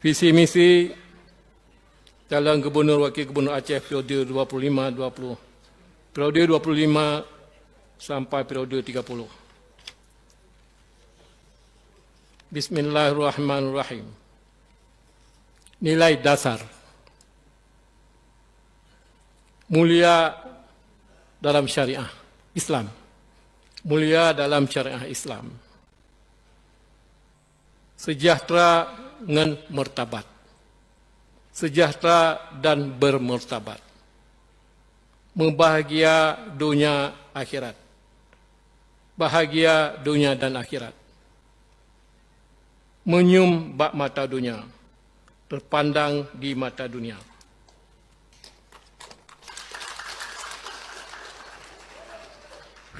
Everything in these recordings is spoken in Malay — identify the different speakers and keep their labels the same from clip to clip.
Speaker 1: Visi misi calon gubernur wakil gubernur Aceh periode 25 sampai periode 30. Bismillahirrahmanirrahim. Nilai dasar. Mulia dalam syariah Islam. Mulia dalam syariah Islam. Sejahtera dengan martabat. Sejahtera dan bermartabat. Membahagia dunia akhirat. Bahagia dunia dan akhirat. Menyum bak mata dunia. Terpandang di mata dunia.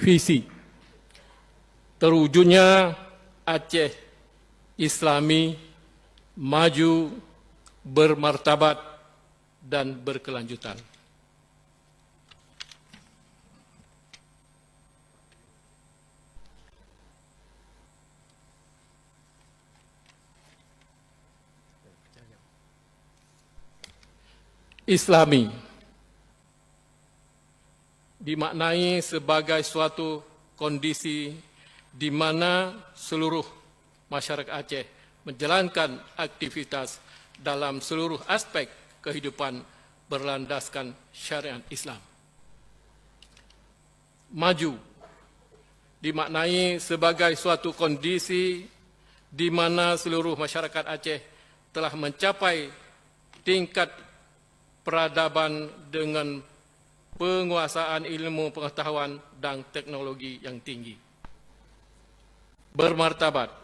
Speaker 1: Visi. Terwujudnya Aceh Islami maju, bermartabat dan berkelanjutan. Islami dimaknai sebagai suatu kondisi di mana seluruh masyarakat Aceh menjalankan aktivitas dalam seluruh aspek kehidupan berlandaskan syariat Islam. Maju dimaknai sebagai suatu kondisi di mana seluruh masyarakat Aceh telah mencapai tingkat peradaban dengan penguasaan ilmu pengetahuan dan teknologi yang tinggi. Bermartabat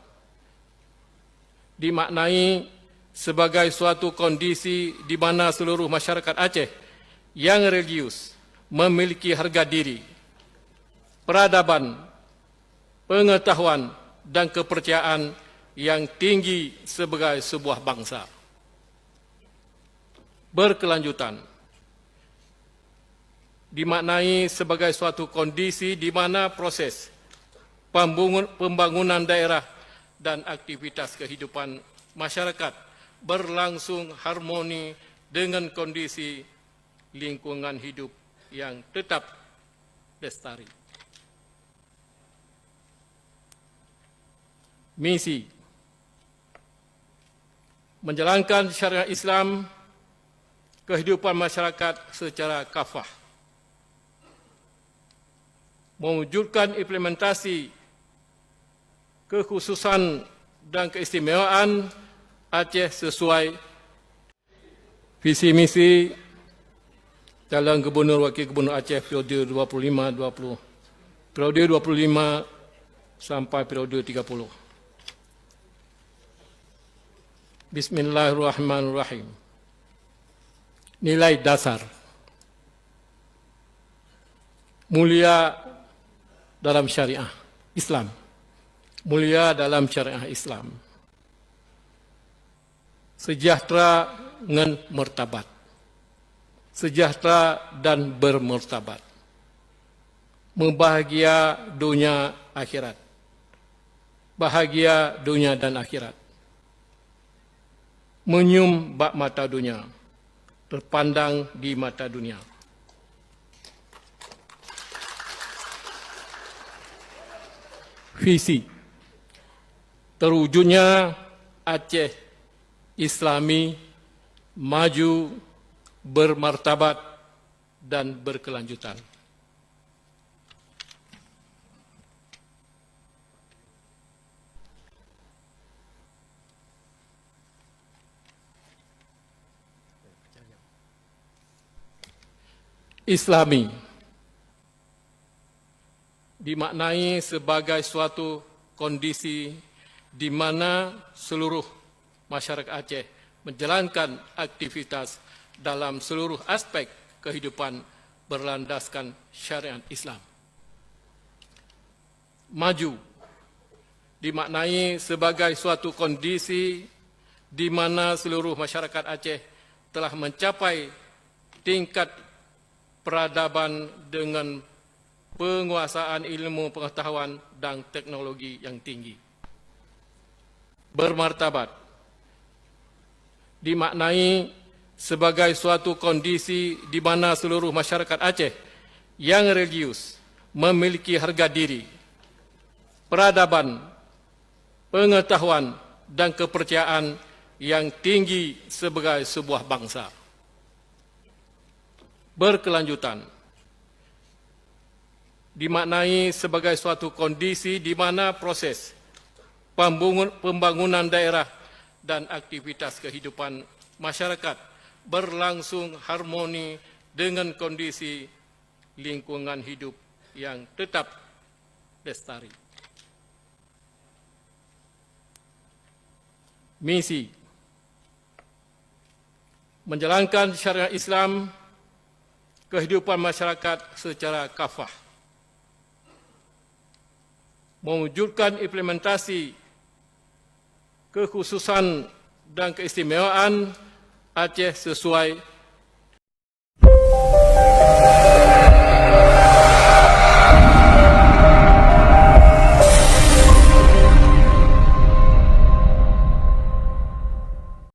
Speaker 1: dimaknai sebagai suatu kondisi di mana seluruh masyarakat Aceh yang religius memiliki harga diri, peradaban, pengetahuan dan kepercayaan yang tinggi sebagai sebuah bangsa. Berkelanjutan dimaknai sebagai suatu kondisi di mana proses pembangunan daerah dan aktivitas kehidupan masyarakat berlangsung harmoni dengan kondisi lingkungan hidup yang tetap lestari. Misi menjalankan syariat Islam kehidupan masyarakat secara kafah. Mewujudkan implementasi kekhususan dan keistimewaan Aceh sesuai visi misi calon gubernur wakil gubernur Aceh periode 25 sampai periode 30. Bismillahirrahmanirrahim. Nilai dasar. Mulia dalam syariah Islam. Mulia dalam syariah Islam. Sejahtera dengan martabat. Sejahtera dan bermartabat. Membahagia dunia akhirat. Bahagia dunia dan akhirat. Menyum bak mata dunia. Terpandang di mata dunia. Visi. Terwujudnya Aceh Islami maju, bermartabat dan berkelanjutan. Islami dimaknai sebagai suatu kondisi di mana seluruh masyarakat Aceh menjalankan aktivitas dalam seluruh aspek kehidupan berlandaskan syariat Islam. Maju dimaknai sebagai suatu kondisi di mana seluruh masyarakat Aceh telah mencapai tingkat peradaban dengan penguasaan ilmu pengetahuan dan teknologi yang tinggi. Bermartabat dimaknai sebagai suatu kondisi di mana seluruh masyarakat Aceh yang religius memiliki harga diri, peradaban, pengetahuan dan kepercayaan yang tinggi sebagai sebuah bangsa. Berkelanjutan dimaknai sebagai suatu kondisi di mana proses pembangunan daerah dan aktivitas kehidupan masyarakat berlangsung harmoni dengan kondisi lingkungan hidup yang tetap lestari. Misi menjalankan syariat Islam kehidupan masyarakat secara kafah, mewujudkan implementasi kekhususan dan keistimewaan Aceh sesuai